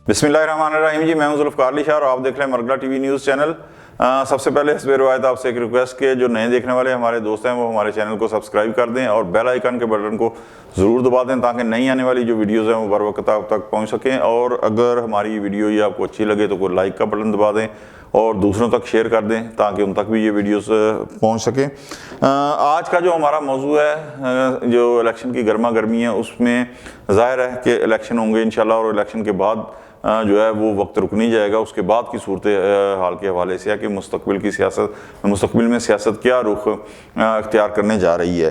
बिस्मिल्लाहिर्रहमानिर्रहीम जी, मैं हूं जुल्फ़िकार अली शाह और आप देख रहे हैं मरगला टीवी न्यूज़ चैनल। सबसे पहले हस्बे रिवायत आपसे एक रिक्वेस्ट के जो नए देखने वाले हमारे दोस्त हैं वो हमारे चैनल को सब्सक्राइब कर दें और बेल आइकन के बटन को ज़रूर दबा दें ताकि नई आने वाली जो वीडियोज़ हैं वो बर वक्त आप तक पहुँच सकें। और अगर हमारी वीडियो ये आपको अच्छी लगे तो कोई लाइक का बटन दबा दें और दूसरों तक शेयर कर दें ताकि उन तक भी ये वीडियोस पहुंच सकें। आज का जो हमारा मौजू है, जो इलेक्शन की गर्मा गर्मी है, उसमें ज़ाहिर है कि इलेक्शन होंगे इंशाल्लाह और इलेक्शन के बाद जो है वो वक्त रुक नहीं जाएगा। उसके बाद की सूरत हाल के हवाले से है कि मुस्तकबिल में सियासत क्या रुख अख्तियार करने जा रही है।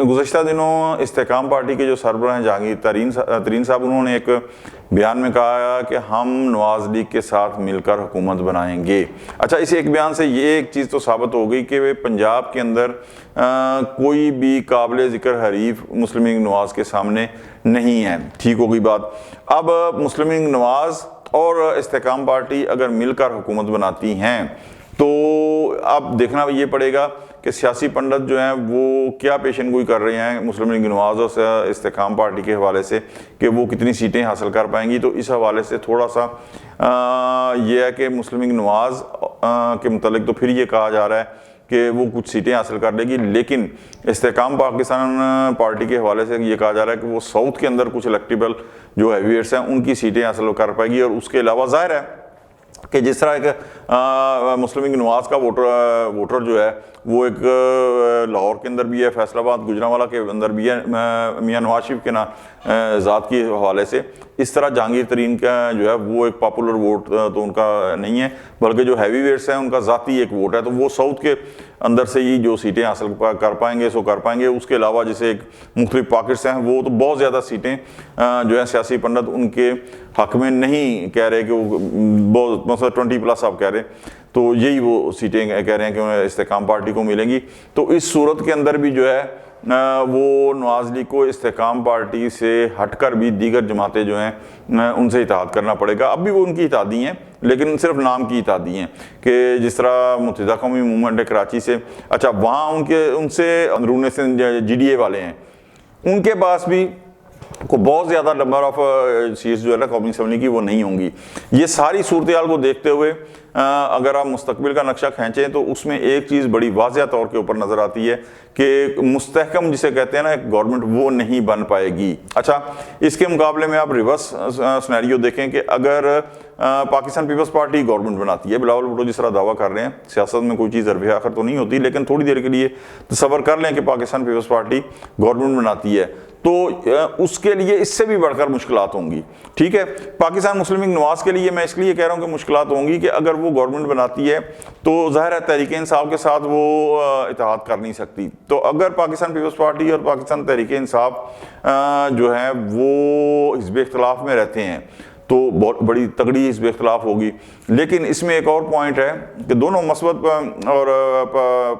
गुज़श्ता दिनों इस्तेकाम पार्टी के जो सरबराह हैं जहांगीर तरीन साहब, उन्होंने एक बयान में कहा कि हम नवाज़ लीग के साथ मिलकर हुकूमत बनाएंगे। अच्छा, इस एक बयान से ये एक चीज़ तो साबित हो गई कि वे पंजाब के अंदर कोई भी काबिल ज़िक्र हरीफ मुस्लिम लीग नवाज़ के सामने नहीं है। ठीक हो गई बात। अब मुस्लिम लीग नवाज़ और इस्तेकाम पार्टी अगर मिलकर हुकूमत बनाती हैं तो अब देखना ये पड़ेगा कि सियासी पंडित जो हैं वो क्या पेशेनगोई कर रहे हैं मुस्लिम लीग नवाज़ और इस्तेकाम पार्टी के हवाले से कि वो कितनी सीटें हासिल कर पाएंगी। तो इस हवाले से थोड़ा सा ये है कि मुस्लिम लीग नवाज़ के मुतालिक तो फिर ये कहा जा रहा है कि वो कुछ सीटें हासिल कर लेगी, लेकिन इस्तेकाम पाकिस्तान पार्टी के हवाले से ये कहा जा रहा है कि वो साउथ के अंदर कुछ इलेक्टेबल जो हैवीवेट्स हैं उनकी सीटें हासिल कर पाएगी। और उसके अलावा ज़ाहिर है कि जिस तरह एक मुस्लिम लीग नवाज़ का वोटर जो है वो एक लाहौर के अंदर भी है, फैसलाबाद गुजरांवाला के अंदर भी है मियां नवाज शरीफ के ज़ात के हवाले से, इस तरह जहांगीर तरीन का जो है वो एक पॉपुलर वोट तो उनका नहीं है, बल्कि जो हैवी वेट्स हैं उनका ज़ाती एक वोट है। तो वो साउथ के अंदर से ही जो सीटें हासिल कर पाएंगे सो कर पाएंगे। उसके अलावा जैसे एक मुख्तलिफ पॉकेट्स हैं वो तो बहुत ज़्यादा सीटें जो है सियासी पंडित उनके हक में नहीं कह रहे कि वो बहुत मतलब 20+ आप कह रहे, तो यही वो सीटें कह रहे हैं कि उन्हें इस्तेकाम पार्टी को मिलेंगी। तो इस सूरत के अंदर भी जो है वो नवाज़ लीग को इस्तेकाम पार्टी से हटकर भी दीगर जमातें जो हैं उनसे इत्तेहाद करना पड़ेगा। अब भी वो उनकी इत्तेहादी हैं लेकिन सिर्फ नाम की इत्तेहादी हैं कि जिस तरह मुत्तहिदा कौमी मूवमेंट है कराची से, अच्छा वहाँ उनसे अंदरूनी से GDA वाले हैं, उनके पास भी को बहुत ज़्यादा नंबर ऑफ सीट्स जो है ना कौमी असम्बली की वो नहीं होंगी। ये सारी सूरत हाल को देखते हुए अगर आप मुस्तकबिल का नक्शा खींचें तो उसमें एक चीज़ बड़ी वाज़िया तौर के ऊपर नज़र आती है कि मुस्तहकम जिसे कहते हैं ना एक गवर्नमेंट वो नहीं बन पाएगी। अच्छा, इसके मुकाबले में आप रिवर्स सिनेरियो देखें कि अगर पाकिस्तान पीपल्स पार्टी गवर्नमेंट बनाती है, बिलावल भुट्टो जिस तरह दावा कर रहे हैं, सियासत में कोई चीज़ अरबे आखिर तो नहीं होती, लेकिन थोड़ी देर के लिए तसव्वुर कर लें कि पाकिस्तान पीपल्स पार्टी गवर्नमेंट बनाती है तो उसके लिए इससे भी बढ़कर मुश्किलात होंगी। ठीक है, पाकिस्तान मुस्लिम लीग नवाज़ के लिए मैं इसलिए कह रहा हूँ कि मुश्किलात होंगी कि अगर वो गवर्नमेंट बनाती है तो ज़ाहिर है तहरीक इंसाफ के साथ वो इत्तेहाद कर नहीं सकती। तो अगर पाकिस्तान पीपल्स पार्टी और पाकिस्तान तहरीक इंसाफ जो है वो हिज़्ब इख्तिलाफ में रहते हैं तो बहुत बड़ी तगड़ी हिज़्ब इख्तिलाफ होगी। लेकिन इसमें एक और पॉइंट है कि दोनों मसबत और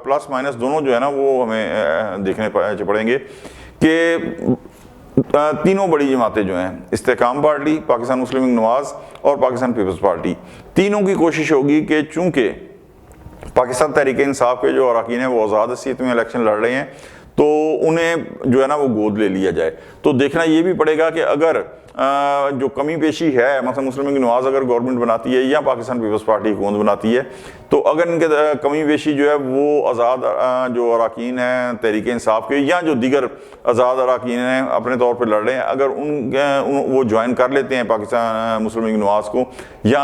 प्लस माइनस दोनों जो है ना वो हमें देखने पड़ेंगे कि तीनों बड़ी जमातें जो हैं इस्तेकाम पार्टी, पाकिस्तान मुस्लिम लीग नवाज़ और पाकिस्तान पीपल्स पार्टी, तीनों की कोशिश होगी कि चूँकि पाकिस्तान तहरीक इंसाफ के जो अरकान हैं वो आज़ाद हैसियत में इलेक्शन लड़ रहे हैं तो उन्हें जो है ना वो गोद ले लिया जाए। तो देखना ये भी पड़ेगा कि अगर जो कमी पेशी है, मतलब मुस्लिम लीग नवाज़ अगर गवर्नमेंट बनाती है या पाकिस्तान पीपल्स पार्टी हुकूमत बनाती है तो अगर इनके कमी पेशी जो है वो आज़ाद जो अरकान हैं तहरीक इंसाफ के या जो दीगर आज़ाद अरकान हैं अपने तौर पर लड़ रहे हैं, अगर वो ज्वाइन कर लेते हैं पाकिस्तान मुस्लिम लीग नवाज़ को या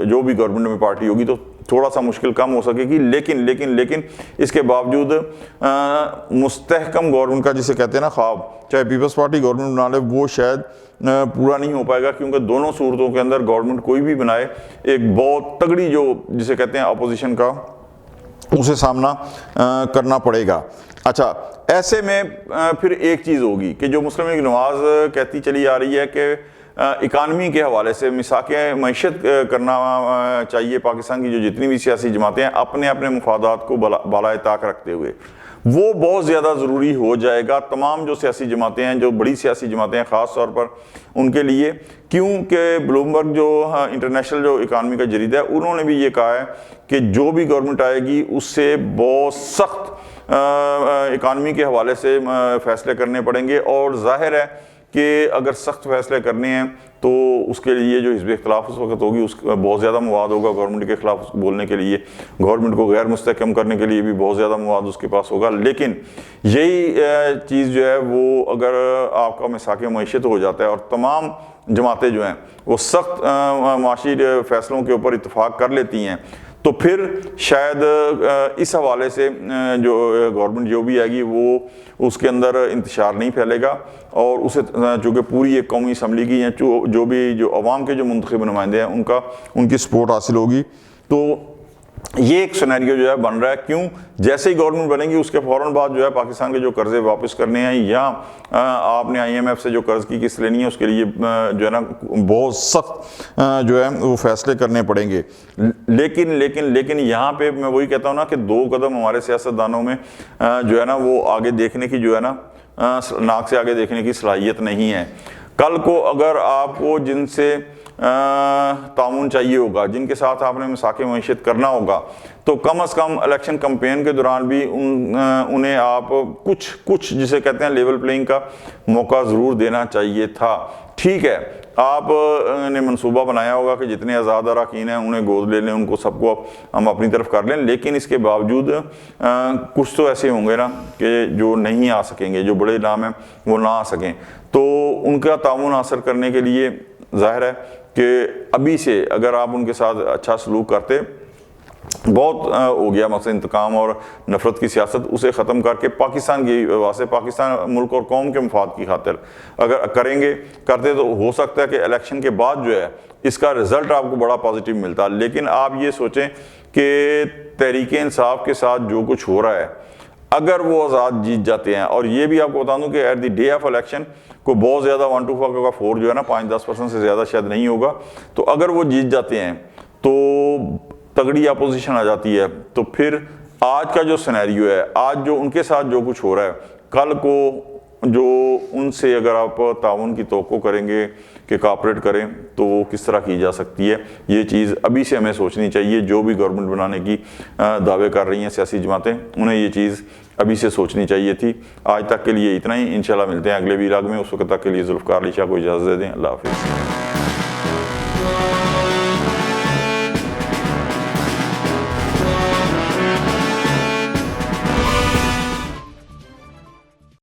जो भी गवर्नमेंट में पार्टी होगी तो थोड़ा सा मुश्किल कम हो सकेगी। लेकिन इसके बावजूद मुस्तहकम गवर्नमेंट का जिसे कहते हैं ना ख्वाब, चाहे पीपल्स पार्टी गवर्नमेंट बना ले वो शायद पूरा नहीं हो पाएगा, क्योंकि दोनों सूरतों के अंदर गवर्नमेंट कोई भी बनाए एक बहुत तगड़ी जो जिसे कहते हैं अपोजिशन का उसे सामना करना पड़ेगा। अच्छा, ऐसे में फिर एक चीज़ होगी कि जो मुस्लिम लीग नवाज़ कहती चली आ रही है कि इकानमी के हवाले से मिसाक़े मईशत करना चाहिए पाकिस्तान की जो जितनी भी सियासी जमातें हैं अपने अपने मुफादात को बालाए ताक रखते हुए, वो बहुत ज़्यादा ज़रूरी हो जाएगा तमाम जो सियासी जमातें हैं, जो बड़ी सियासी जमातें हैं ख़ास तौर पर उनके लिए, क्योंकि ब्लूमबर्ग जो इंटरनेशनल जो इकानमी का जरीदा है उन्होंने भी ये कहा है कि जो भी गवर्नमेंट आएगी उससे बहुत सख्त इकानमी के हवाले से फ़ैसले करने पड़ेंगे। और ज़ाहिर है कि अगर सख्त फैसले करने हैं तो उसके लिए जो हिज़्ब इख्तिलाफ उस वक्त होगी, उस बहुत ज़्यादा मवाद होगा गवर्नमेंट के ख़िलाफ़ बोलने के लिए, गवर्नमेंट को गैर मुस्तहकम करने के लिए भी बहुत ज़्यादा मवाद उसके पास होगा। लेकिन यही चीज़ जो है वो अगर आपका मिसाक़ मईशत हो जाता है और तमाम जमातें जो हैं वो सख्त माशी फ़ैसलों के ऊपर इत्तफ़ाक़ कर लेती हैं, तो फिर शायद इस हवाले से जो गवर्नमेंट जो भी आएगी वो उसके अंदर इंतशार नहीं फैलेगा और उसे चूँकि पूरी एक कौमी असम्बली की या जो अवाम के जो मुंतखब नुमाइंदे हैं उनकी सपोर्ट हासिल होगी। तो ये एक सिनेरियो जो है बन रहा है। क्यों? जैसे ही गवर्नमेंट बनेगी उसके फ़ौरन बाद जो है पाकिस्तान के जो कर्ज़े वापस करने हैं या आपने IMF से जो कर्ज़ की किस्त लेनी है उसके लिए जो है ना बहुत सख्त जो है वो फैसले करने पड़ेंगे। लेकिन यहाँ पे मैं वही कहता हूँ ना कि 2 कदम हमारे सियासतदानों में जो है ना वो आगे देखने की जो है ना नाक से आगे देखने की सलाहियत नहीं है। कल को अगर आपको जिनसे ताउन चाहिए होगा, जिनके साथ आपने मिसाक़ मईशत करना होगा, तो कम से कम इलेक्शन कैंपेन के दौरान भी उन्हें आप कुछ जिसे कहते हैं लेवल प्लेइंग का मौका ज़रूर देना चाहिए था। ठीक है, आपने मंसूबा बनाया होगा कि जितने आज़ाद अरकान हैं उन्हें गोद ले लें, उनको सबको हम अपनी तरफ कर लें, लेकिन इसके बावजूद कुछ तो ऐसे होंगे ना कि जो नहीं आ सकेंगे, जो बड़े नाम हैं वो ना आ सकें। तो उनका ताउन हासिल करने के लिए ज़ाहिर है कि अभी से अगर आप उनके साथ अच्छा सलूक करते, बहुत हो गया मकसद इंतकाम और नफ़रत की सियासत, उसे ख़त्म करके पाकिस्तान की वास्ते, पाकिस्तान मुल्क और कौम के मफाद की खातिर अगर करते तो हो सकता है कि इलेक्शन के बाद जो है इसका रिज़ल्ट आपको बड़ा पॉजिटिव मिलता। लेकिन आप ये सोचें कि तहरीक इंसाफ के साथ जो कुछ हो रहा है, अगर वो आज़ाद जीत जाते हैं, और ये भी आपको बता दूं कि at the day of election को बहुत ज़्यादा 1-4 जो है ना 5-10% से ज़्यादा शायद नहीं होगा, तो अगर वो जीत जाते हैं तो तगड़ी अपोजिशन आ जाती है। तो फिर आज का जो सिनेरियो है, आज जो उनके साथ जो कुछ हो रहा है, कल को जो उनसे अगर आप ताउन की तवक्को करेंगे कि कॉपरेट करें तो वो किस तरह की जा सकती है, ये चीज़ अभी से हमें सोचनी चाहिए। जो भी गवर्नमेंट बनाने की दावे कर रही हैं सियासी जमातें, उन्हें ये चीज़ अभी से सोचनी चाहिए थी। आज तक के लिए इतना ही, इंशाल्लाह मिलते हैं अगले वीलॉग में। उस वक्त तक के लिए जुल्फ़कार अली शाह को इजाज़त दे दें। अल्लाह हाफ़िज़।